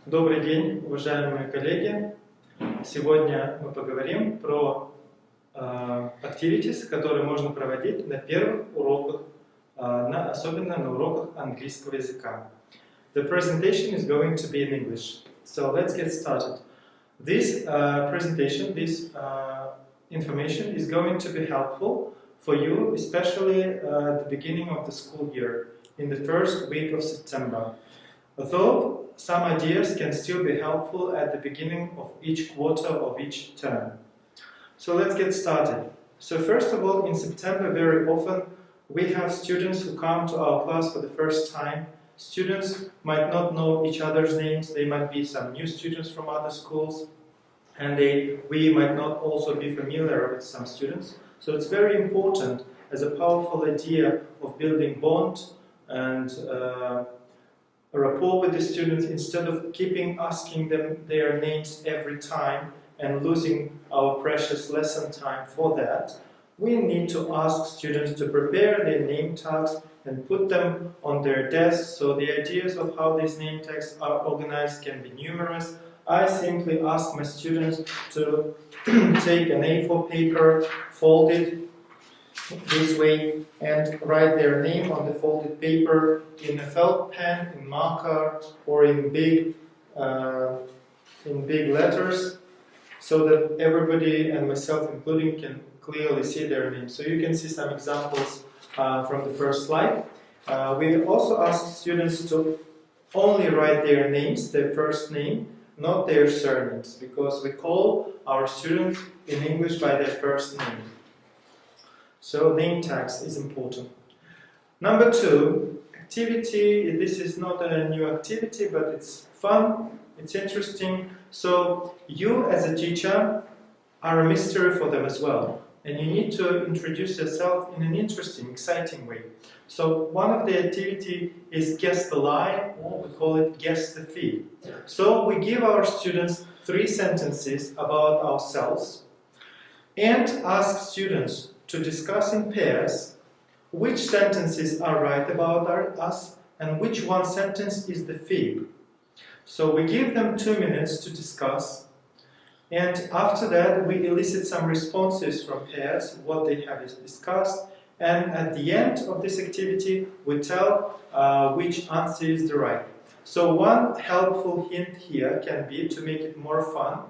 Добрый день, уважаемые коллеги! Сегодня мы поговорим про activities, которые можно проводить на первых уроках, особенно на уроках английского языка. The presentation is going to be in English, so let's get started. This presentation, this information is going to be helpful for you, especially at the beginning of the school year, in the first week of September. Though some ideas can still be helpful at the beginning of each quarter of each term. So let's get started. So first of all, in September very often we have students who come to our class for the first time. Students might not know each other's names, they might be some new students from other schools, and we might not also be familiar with some students. So it's very important as a powerful idea of building bond and a rapport with the students, instead of asking them their names every time and losing our precious lesson time for that. We need to ask students to prepare their name tags and put them on their desks. So the ideas of how these name tags are organized can be numerous. I simply ask my students to take an A4 paper, fold it this way, and write their name on the folded paper in a felt pen, in marker, or in big letters, so that everybody, and myself including, can clearly see their name. So you can see some examples from the first slide. We also ask students to only write their names, their first name, not their surnames, because we call our students in English by their first name. So name tags is important. Number two, activity. This is not a new activity, but it's fun, it's interesting. So you as a teacher are a mystery for them as well. And you need to introduce yourself in an interesting, exciting way. So one of the activity is guess the lie, or we call it guess the fee. So we give our students 3 sentences about ourselves and ask students to discuss in pairs which sentences are right about us and which one sentence is the fib. So we give them 2 minutes to discuss, and after that we elicit some responses from pairs, what they have discussed, and at the end of this activity we tell which answer is the right. So one helpful hint here can be, to make it more fun,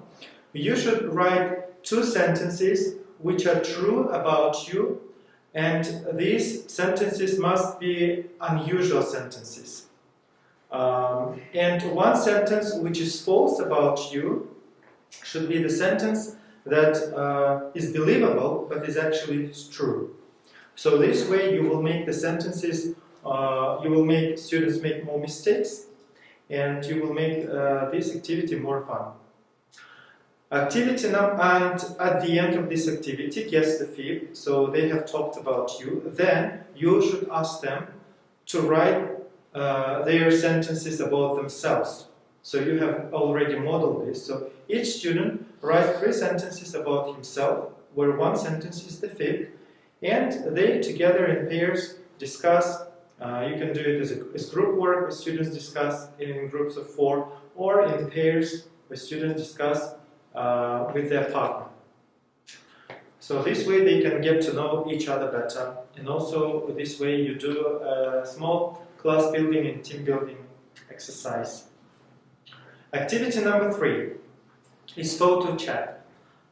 you should write 2 sentences which are true about you, and these sentences must be unusual sentences. And one sentence which is false about you should be the sentence that is believable but is actually true. So this way you will make the sentences, you will make students make more mistakes, and you will make this activity more fun. Activity and at the end of this activity, guess the fib. So they have talked about you. Then you should ask them to write their sentences about themselves. So you have already modeled this. So each student writes 3 sentences about himself, where 1 sentence is the fib, and they together in pairs discuss. You can do it as group work, where students discuss in groups of 4, or in pairs where students discuss with their partner. So this way they can get to know each other better, and also this way you do a small class building and team building exercise. Activity number 3 is photo chat.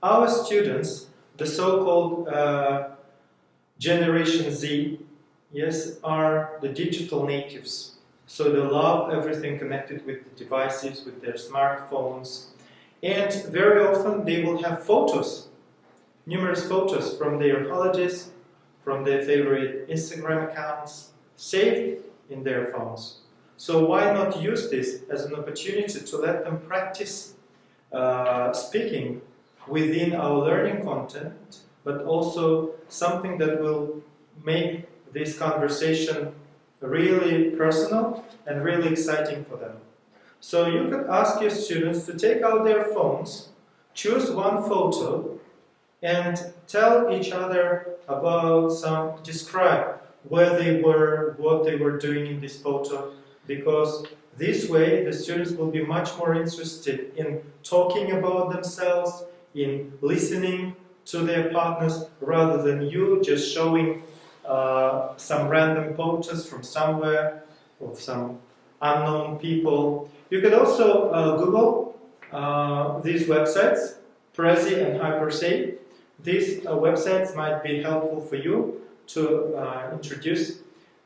Our students, the so-called Generation Z, yes, are the digital natives. So they love everything connected with the devices, with their smartphones. And very often they will have photos, numerous photos from their holidays, from their favorite Instagram accounts, saved in their phones. So why not use this as an opportunity to let them practice speaking within our learning content, but also something that will make this conversation really personal and really exciting for them. So you could ask your students to take out their phones, choose 1 photo, and tell each other about describe where they were, what they were doing in this photo, because this way the students will be much more interested in talking about themselves, in listening to their partners, rather than you just showing some random photos from somewhere of some unknown people. You could also Google these websites, Prezi and HyperSay. These websites might be helpful for you to introduce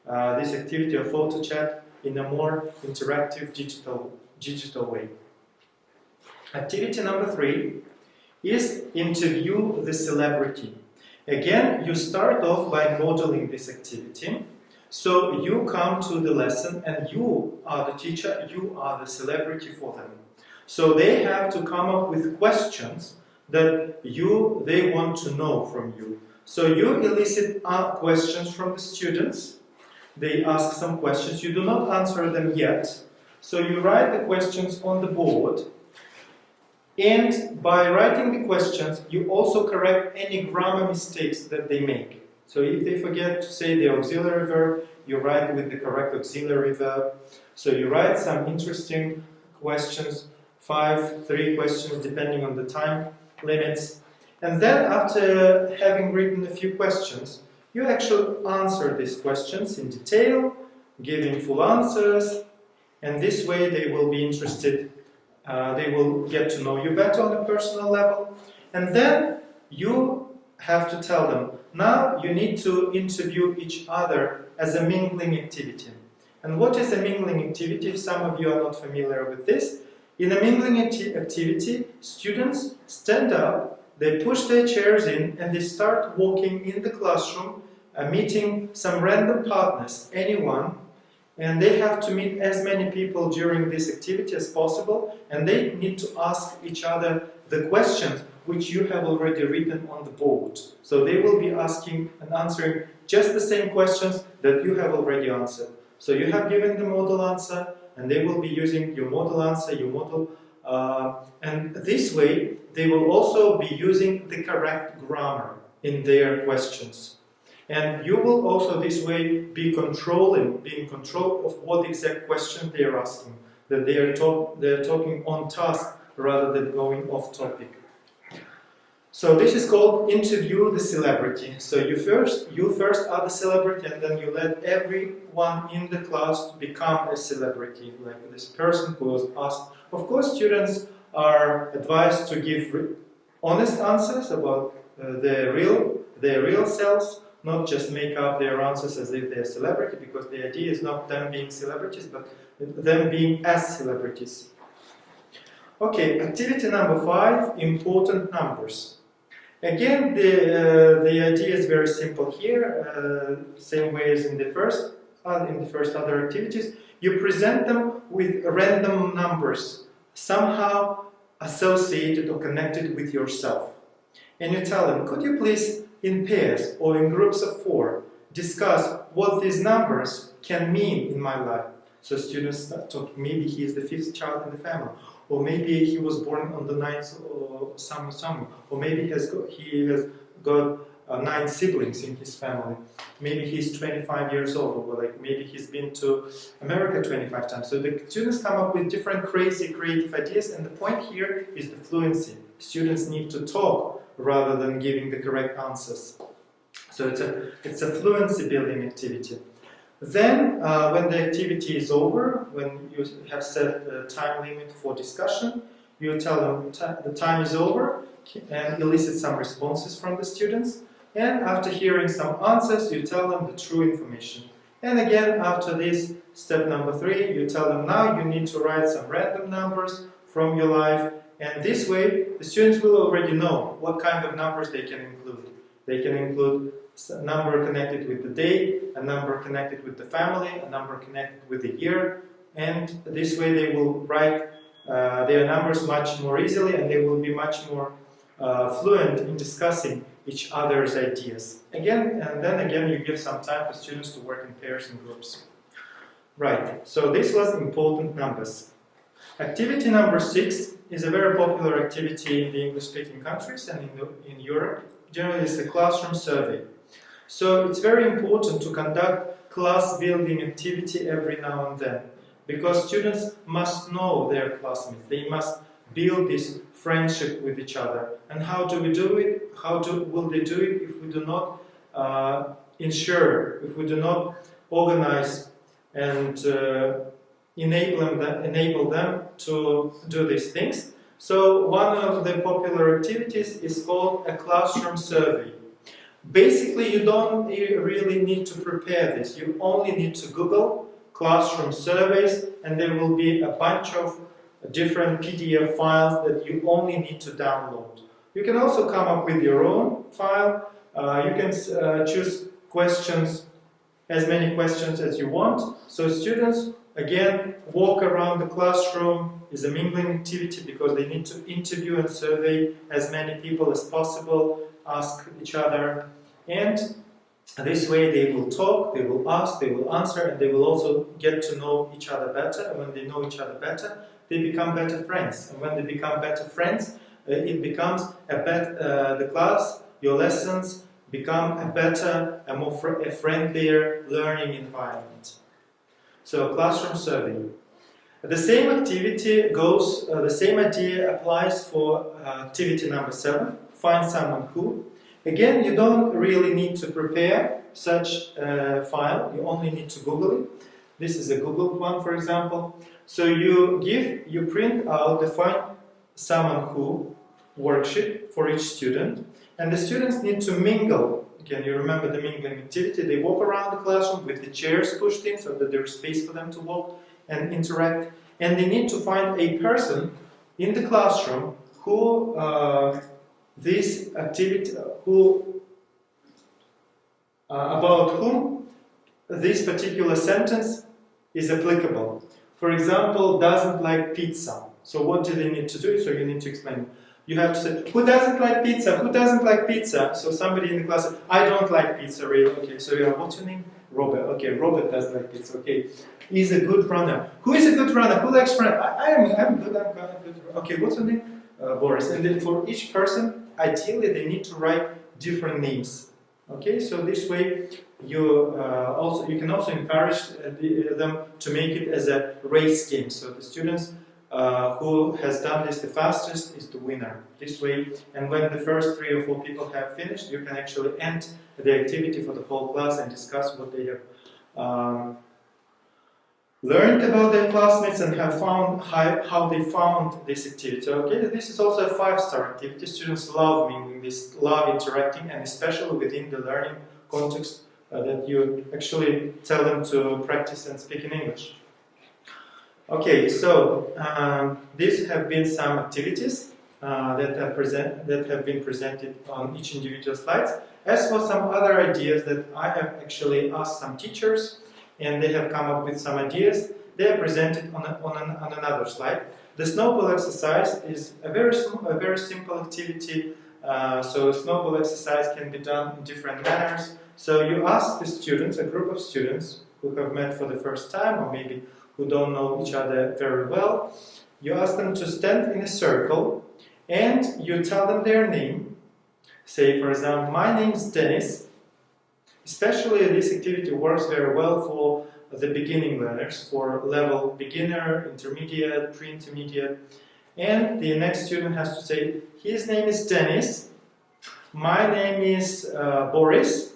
this activity of photo chat in a more interactive digital way. Activity number 3 is interview the celebrity. Again, you start off by modeling this activity. So you come to the lesson and you are the teacher, you are the celebrity for them. So they have to come up with questions that they want to know from you. So you elicit questions from the students. They ask some questions. You do not answer them yet. So you write the questions on the board. And by writing the questions, you also correct any grammar mistakes that they make. So if they forget to say the auxiliary verb, you write with the correct auxiliary verb. So you write some interesting questions, 3 questions depending on the time limits. And then after having written a few questions, you actually answer these questions in detail, giving full answers, and this way they will be interested. They will get to know you better on a personal level. And then you have to tell them, now you need to interview each other as a mingling activity. And what is a mingling activity? If some of you are not familiar with this, in a mingling activity, students stand up, they push their chairs in, and they start walking in the classroom, meeting some random partners, anyone, and they have to meet as many people during this activity as possible, and they need to ask each other the questions which you have already written on the board. So they will be asking and answering just the same questions that you have already answered. So you have given the model answer, and they will be using your model answer, your model, and this way they will also be using the correct grammar in their questions. And you will also this way be being in control of what exact question they are asking, that they are talking on task rather than going off topic. So this is called interview the celebrity. So you first are the celebrity, and then you let everyone in the class become a celebrity, like this person who was asked. Of course, students are advised to give honest answers about their real selves, not just make up their answers as if they're a celebrity, because the idea is not them being celebrities, but them being as celebrities. Okay, activity number 5, important numbers. Again, the idea is very simple here, same way as in the first other activities. You present them with random numbers, somehow associated or connected with yourself. And you tell them, could you please, in pairs or in groups of 4, discuss what these numbers can mean in my life. So students start talking, maybe he is the 5th child in the family, or maybe he was born on the 9th or some, or maybe he has got 9 siblings in his family. Maybe he's 25 years old, or like maybe he's been to America 25 times. So the students come up with different crazy creative ideas, and the point here is the fluency. Students need to talk rather than giving the correct answers. So it's a fluency building activity. Then, when the activity is over, when you have set a time limit for discussion, you tell them the time is over and elicit some responses from the students. And after hearing some answers, you tell them the true information. And again, after this, step number 3, you tell them now you need to write some random numbers from your life. And this way, the students will already know what kind of numbers they can include. They can include a number connected with the day, a number connected with the family, a number connected with the year, and this way they will write their numbers much more easily, and they will be much more fluent in discussing each other's ideas. Again, you give some time for students to work in pairs and groups. Right, so this was important numbers. Activity number 6 is a very popular activity in the English-speaking countries and in Europe. Generally, it's a classroom survey. So it's very important to conduct class-building activity every now and then. because students must know their classmates. They must build this friendship with each other. And how do we do it? Will they do it if we do not if we do not organize and enable them to do these things? So one of the popular activities is called a classroom survey. Basically, you don't really need to prepare this. You only need to Google classroom surveys, and there will be a bunch of different PDF files that you only need to download. You can also come up with your own file. You can choose questions, as many questions as you want. So students, again, walk around the classroom. Is a mingling activity because they need to interview and survey as many people as possible, ask each other, and this way they will talk, they will ask, they will answer, and they will also get to know each other better. And when they know each other better, they become better friends. And when they become better friends, it becomes the class, your lessons become a friendlier learning environment. So classroom survey. The same activity goes, the same idea applies for activity number 7, find someone who. Again, you don't really need to prepare such a file, you only need to Google it. This is a Google one, for example. So you print out the find someone who worksheet for each student, and the students need to mingle. Again, you remember the mingling activity. They walk around the classroom with the chairs pushed in so that there is space for them to walk and interact, and they need to find a person in the classroom who about whom this particular sentence is applicable. For example, doesn't like pizza. So what do they need to do? So you need to explain. You have to say, who doesn't like pizza? Who doesn't like pizza? So somebody in the class says, I don't like pizza, really. Okay, so you have, what's your name? Robert. Okay, Robert doesn't like pizza. Okay, he's a good runner. Who is a good runner? Who likes running? I'm good. Okay, what's your name? Boris. And then for each person, ideally, they need to write different names. Okay, so this way you can also encourage them to make it as a race game. So the students who has done this the fastest is the winner. This way, and when the first 3 or 4 people have finished, you can actually end the activity for the whole class and discuss what they have learned about their classmates and have found how they found this activity. Okay, this is also a 5-star activity. Students love mingling, love interacting, and especially within the learning context that you actually tell them to practice and speak in English. Okay, so these have been some activities that have been presented on each individual slides. As for some other ideas that I have actually asked some teachers, and they have come up with some ideas, they are presented on another slide. The snowball exercise is a very simple activity. So a snowball exercise can be done in different manners. So you ask the students, a group of students who have met for the first time, or maybe who don't know each other very well, you ask them to stand in a circle and you tell them their name. Say, for example, my name is Dennis. Especially this activity works very well for the beginning learners, for level beginner, intermediate, pre-intermediate. And the next student has to say, his name is Dennis, my name is Boris,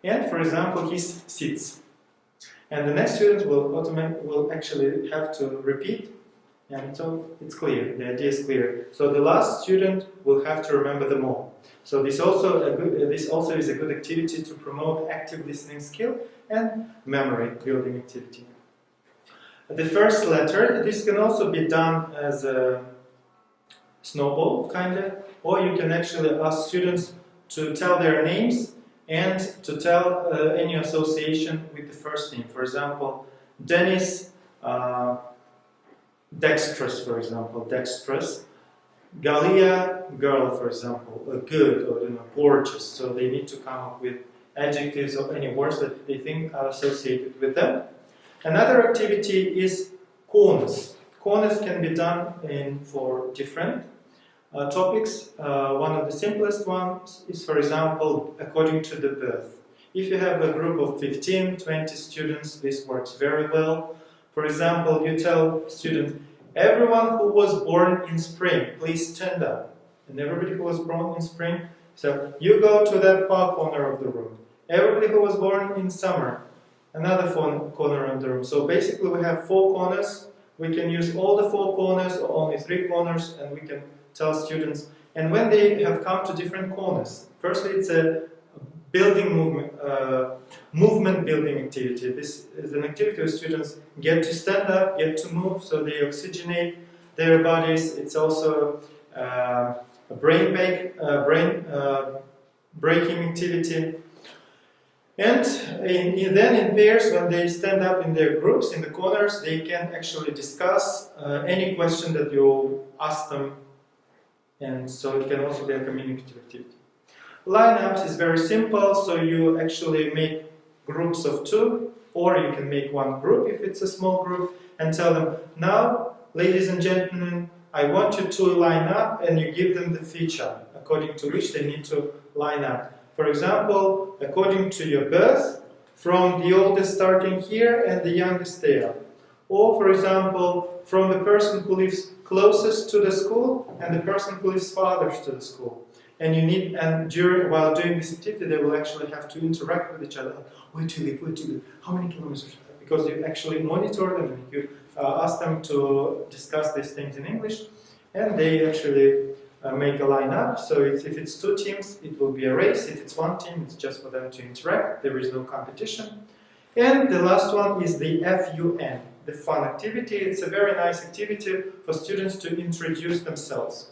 and for example, he sits. And the next student will actually have to repeat, and so it's clear, the idea is clear. So the last student will have to remember them all. So this also is a good activity to promote active listening skill and memory building activity. The first letter, this can also be done as a snowball, kind of, or you can actually ask students to tell their names and to tell any association with the first name. For example, Dennis, dexterous, for example, dexterous. Galia, girl, for example, good or gorgeous. So they need to come up with adjectives or any words that they think are associated with them. Another activity is corners. Corners can be done for different topics. One of the simplest ones is, for example, according to the birth. If you have a group of 15, 20 students, this works very well. For example, you tell students, everyone who was born in spring, please stand up. And everybody who was born in spring, so you go to that far corner of the room. Everybody who was born in summer, another corner of the room. So basically we have 4 corners. We can use all the 4 corners or only 3 corners, and we can tell students. And when they have come to different corners, firstly it's a movement building activity. This is an activity where students get to stand up, get to move, so they oxygenate their bodies. It's also a brain breaking activity. And then in pairs, when they stand up in their groups, in the corners, they can actually discuss any question that you ask them. And so it can also be a communicative activity. Lineups is very simple, so you actually make groups of 2, or you can make 1 group if it's a small group, and tell them, now, ladies and gentlemen, I want you to line up, and you give them the feature according to which they need to line up. For example, according to your birth, from the oldest starting here and the youngest there. Or, for example, from the person who lives closest to the school and the person who lives farthest to the school. And while doing this activity, they will actually have to interact with each other. Where do you live? How many kilometers? Because you actually monitor them and you ask them to discuss these things in English, and they actually make a lineup. So if it's 2 teams, it will be a race. If it's 1 team, it's just for them to interact. There is no competition. And the last one is the FUN, the fun activity. It's a very nice activity for students to introduce themselves.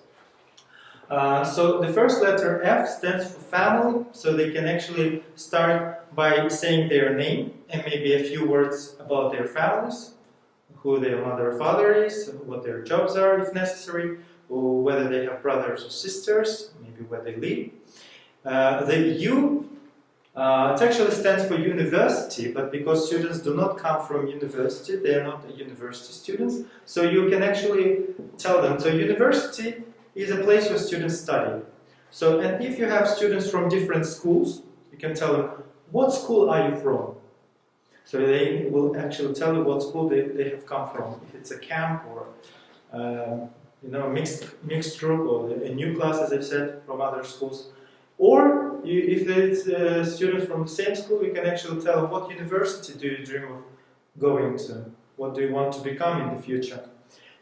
So the first letter F stands for family, so they can actually start by saying their name and maybe a few words about their families, who their mother or father is, what their jobs are if necessary, or whether they have brothers or sisters, maybe where they live. The U, it actually stands for university, but because students do not come from university, they are not university students, so you can actually tell them, so university is a place where students study. So, and if you have students from different schools, you can tell them, what school are you from? So they will actually tell you what school they have come from. If it's a camp or a mixed group or a new class, as I've said, from other schools. Or if it's students from the same school, you can actually tell them, what university do you dream of going to? What do you want to become in the future?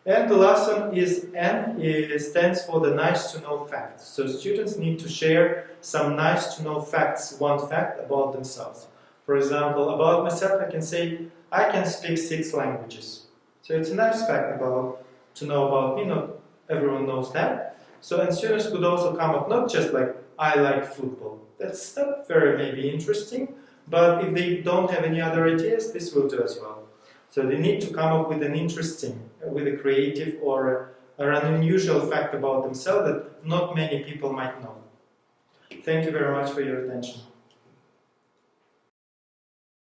And the last one is N. It stands for the nice to know facts. So students need to share some nice to know facts, 1 fact about themselves. For example, about myself, I can say, I can speak 6 languages. So it's a nice fact to know about me. Not everyone knows that. So, and students could also come up not just like, I like football. That's not very maybe interesting, but if they don't have any other ideas, this will do as well. So they need to come up with an interesting, with a creative or an unusual fact about themselves that not many people might know. Thank you very much for your attention.